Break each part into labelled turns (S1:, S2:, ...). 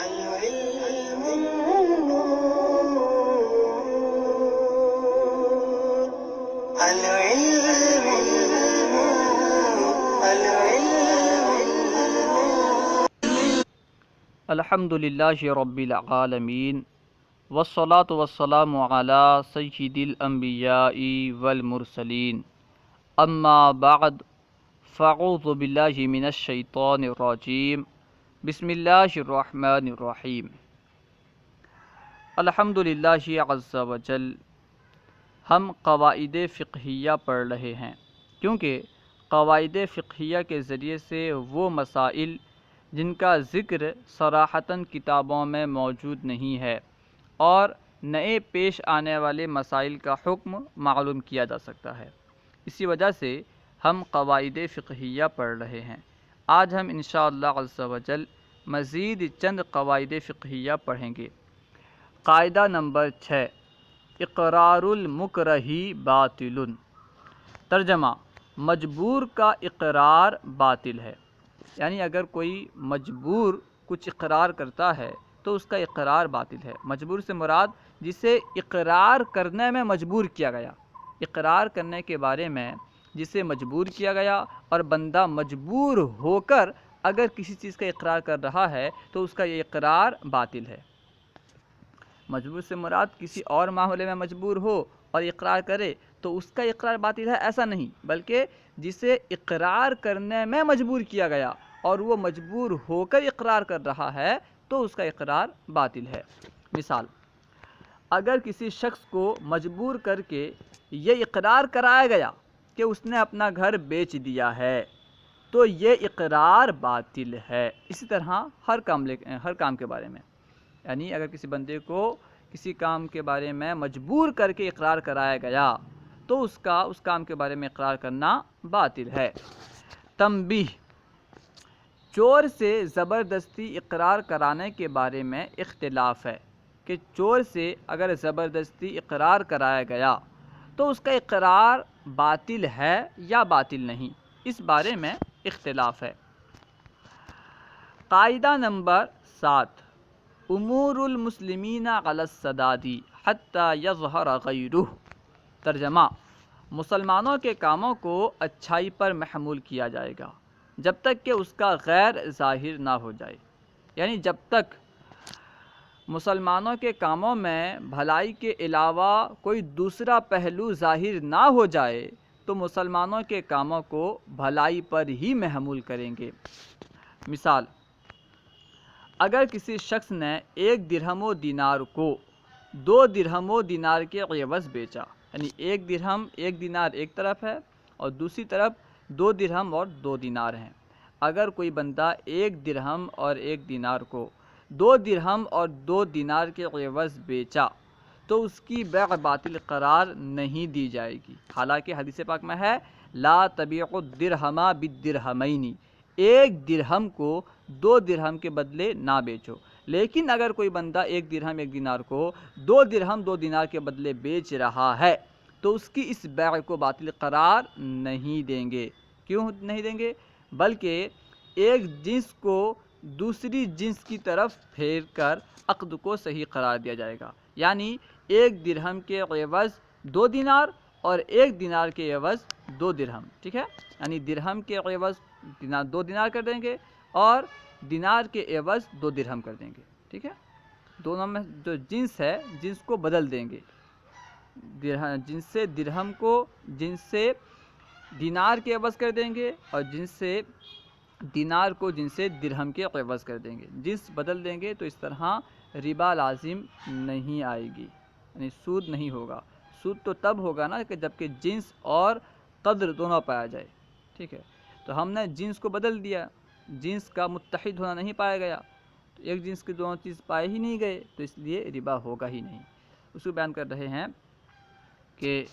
S1: العلم نور، العلم
S2: الحمد للہ رب العالمین والصلاة والسلام علی سید الانبیاء والمرسلین اما بعد فاعوذ باللہ من الشیطان الرجیم بسم اللہ الرحمن الرحیم الحمد للہ عز وجل۔ ہم قواعد فقہیہ پڑھ رہے ہیں کیونکہ قواعد فقہیہ کے ذریعے سے وہ مسائل جن کا ذکر صراحتاً کتابوں میں موجود نہیں ہے اور نئے پیش آنے والے مسائل کا حکم معلوم کیا جا سکتا ہے، اسی وجہ سے ہم قواعد فقہیہ پڑھ رہے ہیں۔ آج ہم انشاءاللہ عز وجل مزید چند قواعد فقہیہ پڑھیں گے۔ قاعدہ نمبر 6، اقرار المکرہی باطل۔ ترجمہ: مجبور کا اقرار باطل ہے، یعنی اگر کوئی مجبور کچھ اقرار کرتا ہے تو اس کا اقرار باطل ہے۔ مجبور سے مراد جسے اقرار کرنے میں مجبور کیا گیا، اقرار کرنے کے بارے میں جسے مجبور کیا گیا، اور بندہ مجبور ہو کر اگر کسی چیز کا اقرار کر رہا ہے تو اس کا یہ اقرار باطل ہے۔ مجبور سے مراد کسی اور معاملے میں مجبور ہو اور اقرار کرے تو اس کا اقرار باطل ہے، ایسا نہیں، بلکہ جسے اقرار کرنے میں مجبور کیا گیا اور وہ مجبور ہو کر اقرار کر رہا ہے تو اس کا اقرار باطل ہے۔ مثال: اگر کسی شخص کو مجبور کر کے یہ اقرار کرایا گیا کہ اس نے اپنا گھر بیچ دیا ہے تو یہ اقرار باطل ہے۔ اسی طرح ہر کام کے بارے میں، یعنی اگر کسی بندے کو کسی کام کے بارے میں مجبور کر کے اقرار کرایا گیا تو اس کام کے بارے میں اقرار کرنا باطل ہے۔ تنبیہ: چور سے زبردستی اقرار کرانے کے بارے میں اختلاف ہے کہ چور سے اگر زبردستی اقرار کرایا گیا تو اس کا اقرار باطل ہے یا باطل نہیں، اس بارے میں اختلاف ہے۔ قاعدہ نمبر 7، امور المسلمین علی السداد حتی یظہر غیرہ۔ ترجمہ: مسلمانوں کے کاموں کو اچھائی پر محمول کیا جائے گا جب تک کہ اس کا غیر ظاہر نہ ہو جائے، یعنی جب تک مسلمانوں کے کاموں میں بھلائی کے علاوہ کوئی دوسرا پہلو ظاہر نہ ہو جائے تو مسلمانوں کے کاموں کو بھلائی پر ہی محمول کریں گے۔ مثال: اگر کسی شخص نے 1 درہم و دینار کو 2 درہم و دینار کے عوض بیچا، یعنی 1 درہم 1 دینار ایک طرف ہے اور دوسری طرف 2 درہم اور 2 دینار ہیں۔ اگر کوئی بندہ 1 درہم اور 1 دینار کو 2 درہم اور 2 دینار کے عوض بیچا تو اس کی بیع باطل قرار نہیں دی جائے گی، حالانکہ حدیث پاک میں ہے لا تبیعوا الدرہم بالدرہمین، 1 درہم کو 2 درہم کے بدلے نہ بیچو۔ لیکن اگر کوئی بندہ 1 درہم 1 دینار کو 2 درہم 2 دینار کے بدلے بیچ رہا ہے تو اس کی اس بیع کو باطل قرار نہیں دیں گے۔ کیوں نہیں دیں گے؟ بلکہ ایک جنس کو دوسری جنس کی طرف پھیر کر عقد کو صحیح قرار دیا جائے گا، یعنی 1 درہم کے عوض 2 دینار اور 1 دینار کے عوض 2 درہم، ٹھیک ہے؟ یعنی درہم کے عوض 2 دینار کر دیں گے اور دینار کے عوض 2 درہم کر دیں گے، ٹھیک ہے؟ دونوں میں جو جنس ہے جنس کو بدل دیں گے، جنس سے درہم کو جنس سے دینار کے عوض کر دیں گے اور جنس سے دینار کو جنس سے درہم کے عوض کر دیں گے، جنس بدل دیں گے تو اس طرح ربا لازم نہیں آئے گی، یعنی سود نہیں ہوگا۔ سود تو تب ہوگا نا کہ جب کہ جنس اور قدر دونوں پایا جائے، ٹھیک ہے؟ تو ہم نے جنس کو بدل دیا، جنس کا متحد ہونا نہیں پایا گیا، تو ایک جنس کی دونوں چیز پائے ہی نہیں گئے تو اس لیے ربا ہوگا ہی نہیں۔ اس کو بیان کر رہے ہیں کہ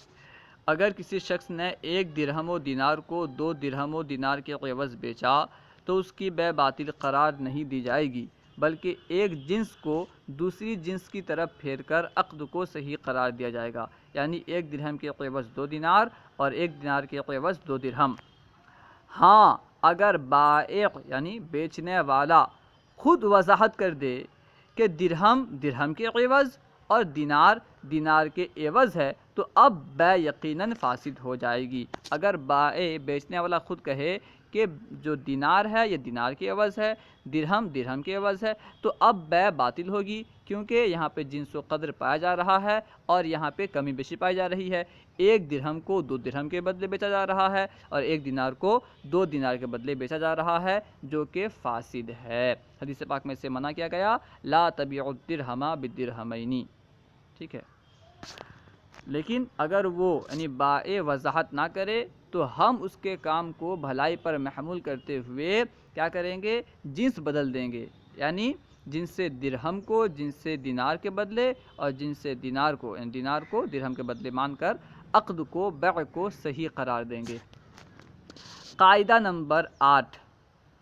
S2: اگر کسی شخص نے 1 درہم و دینار کو 2 درہم و دینار کے عوض بیچا تو اس کی بیع باطل قرار نہیں دی جائے گی، بلکہ ایک جنس کو دوسری جنس کی طرف پھیر کر عقد کو صحیح قرار دیا جائے گا، یعنی 1 درہم کے عوض 2 دینار اور 1 دینار کے عوض 2 درہم۔ ہاں، اگر بائع یعنی بیچنے والا خود وضاحت کر دے کہ درہم درہم کے عوض اور دینار دینار کے عوض ہے تو اب بے یقیناً فاسد ہو جائے گی۔ اگر بائع بیچنے والا خود کہے کہ جو دینار ہے یہ دینار کے عوض ہے، درہم درہم کے عوض ہے، تو اب بے باطل ہوگی، کیونکہ یہاں پہ جنس و قدر پایا جا رہا ہے اور یہاں پہ کمی بیشی پائی جا رہی ہے۔ ایک درہم کو 2 درہم کے بدلے بیچا جا رہا ہے اور ایک دینار کو 2 دینار کے بدلے بیچا جا رہا ہے، جو کہ فاسد ہے۔ حدیث پاک میں سے منع کیا گیا، لا تبیعوا الدرہم بالدرہمین، ٹھیک ہے۔ لیکن اگر وہ یعنی بائع وضاحت نہ کرے تو ہم اس کے کام کو بھلائی پر محمول کرتے ہوئے کیا کریں گے، جنس بدل دیں گے، یعنی جنس سے درہم کو جنس سے دینار کے بدلے اور جنس سے دینار کو یعنی دینار کو درہم کے بدلے مان کر عقد کو بیع کو صحیح قرار دیں گے۔ قاعدہ نمبر 8،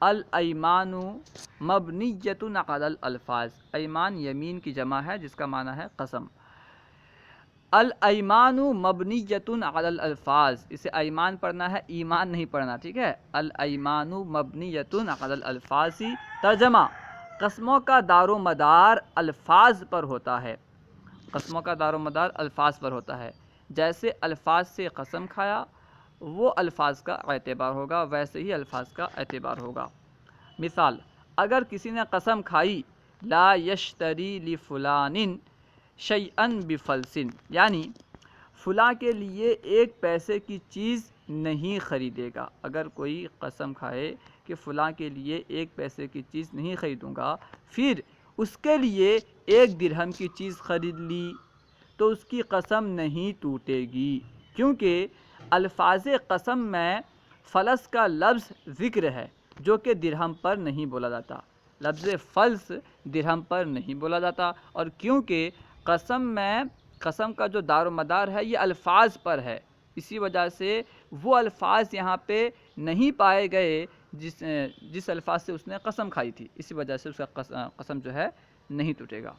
S2: الایمان مبنیۃ علی الالفاظ۔ ایمان یمین کی جمع ہے جس کا معنی ہے قسم۔ الایمان مبنیۃ علی الالفاظ، اسے ایمان پڑھنا ہے، ایمان نہیں پڑھنا، ٹھیک ہے۔ الایمان مبنیۃ علی الالفاظ، ترجمہ قسموں کا دار و مدار الفاظ پر ہوتا ہے، قسموں کا دار و مدار الفاظ پر ہوتا ہے۔ جیسے الفاظ سے قسم کھایا وہ الفاظ کا اعتبار ہوگا، ویسے ہی الفاظ کا اعتبار ہوگا۔ مثال، اگر کسی نے قسم کھائی لا یشتری لفلان شیئا بفلس، یعنی فلاں کے لیے 1 پیسے کی چیز نہیں خریدے گا۔ اگر کوئی قسم کھائے کہ فلاں کے لیے 1 پیسے کی چیز نہیں خریدوں گا، پھر اس کے لیے 1 درہم کی چیز خرید لی تو اس کی قسم نہیں ٹوٹے گی، کیونکہ الفاظ قسم میں فلس کا لفظ ذکر ہے جو کہ درہم پر نہیں بولا جاتا، لفظ فلس درہم پر نہیں بولا جاتا، اور کیونکہ قسم میں قسم کا جو دار و مدار ہے یہ الفاظ پر ہے، اسی وجہ سے وہ الفاظ یہاں پہ نہیں پائے گئے جس الفاظ سے اس نے قسم کھائی تھی، اسی وجہ سے اس کا قسم جو ہے نہیں ٹوٹے گا۔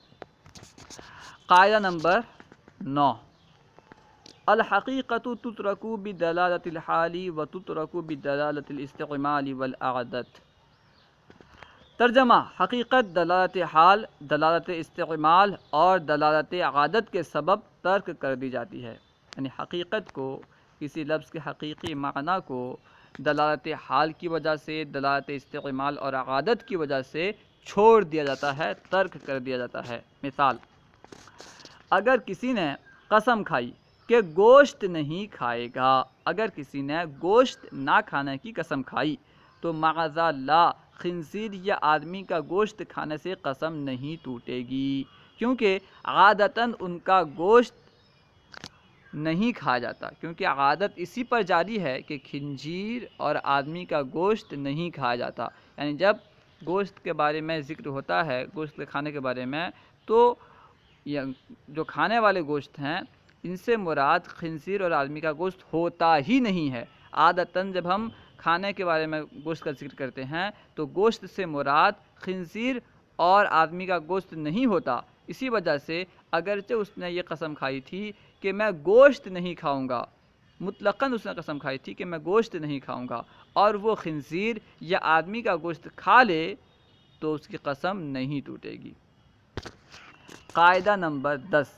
S2: قاعدہ نمبر 9، الحقیقۃ تترک بدلالۃ الحال وتترک بدلالۃ الاستعمال والعادت۔ ترجمہ، حقیقت دلالت حال، دلالت استعمال اور دلالت عادت کے سبب ترک کر دی جاتی ہے، یعنی حقیقت کو، کسی لفظ کے حقیقی معنی کو دلالت حال کی وجہ سے، دلالت استعمال اور عادت کی وجہ سے چھوڑ دیا جاتا ہے، ترک کر دیا جاتا ہے۔ مثال، اگر کسی نے قسم کھائی کہ گوشت نہیں کھائے گا، اگر کسی نے گوشت نہ کھانے کی قسم کھائی تو معاذ اللہ خنزیر یا آدمی کا گوشت کھانے سے قسم نہیں ٹوٹے گی، کیونکہ عادتاً ان کا گوشت نہیں کھایا جاتا، کیونکہ عادت اسی پر جاری ہے کہ خنزیر اور آدمی کا گوشت نہیں کھایا جاتا، یعنی جب گوشت کے بارے میں ذکر ہوتا ہے، گوشت کے کھانے کے بارے میں، تو جو کھانے والے گوشت ہیں ان سے مراد خنزیر اور آدمی کا گوشت ہوتا ہی نہیں ہے۔ عادتاً جب ہم کھانے کے بارے میں گوشت کا ذکر کرتے ہیں تو گوشت سے مراد خنزیر اور آدمی کا گوشت نہیں ہوتا، اسی وجہ سے اگرچہ اس نے یہ قسم کھائی تھی کہ میں گوشت نہیں کھاؤں گا، مطلقاً اس نے قسم کھائی تھی کہ میں گوشت نہیں کھاؤں گا، اور وہ خنزیر یا آدمی کا گوشت کھا لے تو اس کی قسم نہیں ٹوٹے گی۔ قاعدہ نمبر 10،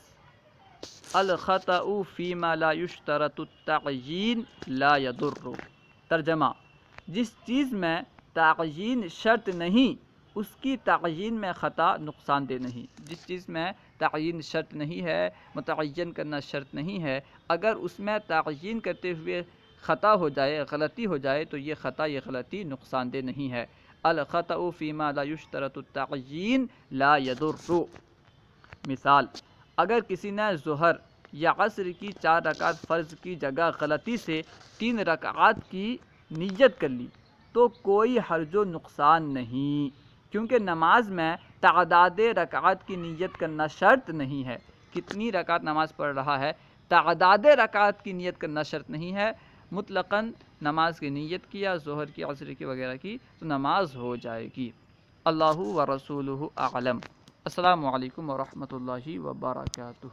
S2: الخطأ فیما لا یشترط التعیین لا یضر۔ ترجمہ، جس چیز میں تعیین شرط نہیں اس کی تعیین میں خطا نقصان دہ نہیں۔ جس چیز میں تعیین شرط نہیں ہے، متعین کرنا شرط نہیں ہے، اگر اس میں تعیین کرتے ہوئے خطا ہو جائے، غلطی ہو جائے تو یہ خطا، یہ غلطی نقصان دہ نہیں ہے۔ الخطأ فیما لا یشترط التعیین لا یضر۔ مثال، اگر کسی نے ظہر یا عصر کی 4 رکعت فرض کی جگہ غلطی سے 3 رکعات کی نیت کر لی تو کوئی حرج و نقصان نہیں، کیونکہ نماز میں تعداد رکعات کی نیت کرنا شرط نہیں ہے۔ کتنی رکعت نماز پڑھ رہا ہے، تعداد رکعات کی نیت کرنا شرط نہیں ہے، مطلقاً نماز کی نیت کیا، ظہر کی، عصر کی وغیرہ کی، تو نماز ہو جائے گی۔ اللہ و رسولہ اعلم۔ السلام علیکم ورحمۃ اللہ وبرکاتہ۔